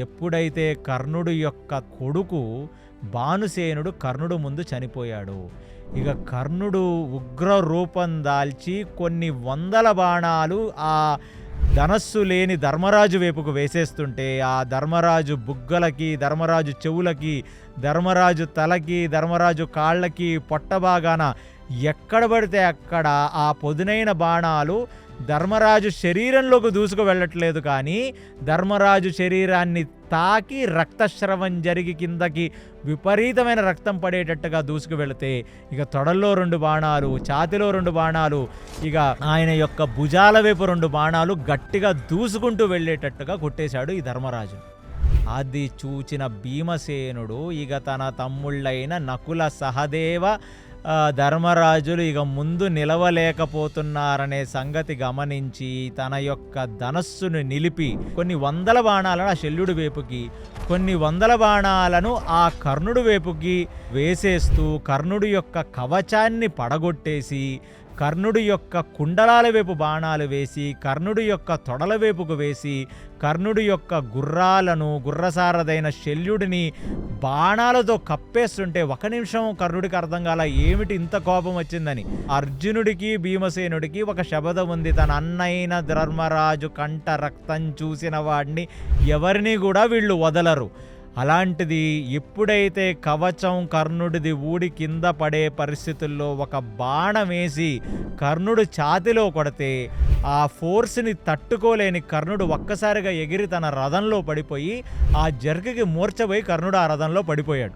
ఎప్పుడైతే కర్ణుడు యొక్క కొడుకు భానుసేనుడు కర్ణుడు ముందు చనిపోయాడు, ఇక కర్ణుడు ఉగ్ర రూపం దాల్చి కొన్ని వందల బాణాలు ఆ ధనస్సు లేని ధర్మరాజు వైపుకు వేసేస్తుంటే, ఆ ధర్మరాజు బుగ్గలకి, ధర్మరాజు చెవులకి, ధర్మరాజు తలకి, ధర్మరాజు కాళ్ళకి, పొట్టబాగాన ఎక్కడ పడితే అక్కడ ఆ పొదునైన బాణాలు ధర్మరాజు శరీరంలోకి దూసుకు వెళ్ళట్లేదు, కానీ ధర్మరాజు శరీరాన్ని తాకి రక్తస్రవం జరిగి కిందకి విపరీతమైన రక్తం పడేటట్టుగా దూసుకు వెళితే, ఇక తొడల్లో 2 బాణాలు, ఛాతిలో 2 బాణాలు, ఇక ఆయన యొక్క భుజాల వైపు 2 బాణాలు గట్టిగా దూసుకుంటూ వెళ్ళేటట్టుగా కొట్టేశాడు ఈ ధర్మరాజు. అది చూచిన భీమసేనుడు ఇక తన తమ్ముళ్ళైన నకుల, సహదేవ, ధర్మరాజులు ఇక ముందు నిలవలేకపోతున్నారనే సంగతి గమనించి తన యొక్క ధనస్సును నిలిపి కొన్ని వందల బాణాలను ఆ శల్యుడి వైపుకి, కొన్ని వందల బాణాలను ఆ కర్ణుడి వైపుకి వేసేస్తూ కర్ణుడి యొక్క కవచాన్ని పడగొట్టేసి, కర్ణుడి యొక్క కుండలాల వైపు బాణాలు వేసి, కర్ణుడి యొక్క తొడల వైపుకు వేసి, కర్ణుడి యొక్క గుర్రాలను, గుర్రసారదైన శల్యుడిని బాణాలతో కప్పేస్తుంటే 1 నిమిషం కర్ణుడికి అర్థం కాల ఏమిటి ఇంత కోపం వచ్చిందని. అర్జునుడికి భీమసేనుడికి ఒక శబదం ఉంది, తన అన్నైన ధర్మరాజు కంట రక్తం చూసిన వాడిని ఎవరిని కూడా వీళ్ళు వదలరు. అలాంటిది ఎప్పుడైతే కవచం కర్ణుడిది ఊడి కింద పడే పరిస్థితుల్లో ఒక బాణం వేసి కర్ణుడు ఛాతిలో కొడితే, ఆ ఫోర్స్ని తట్టుకోలేని కర్ణుడు ఒక్కసారిగా ఎగిరి తన రథంలో పడిపోయి ఆ జర్కికి మూర్ఛపోయి కర్ణుడు ఆ రథంలో పడిపోయాడు.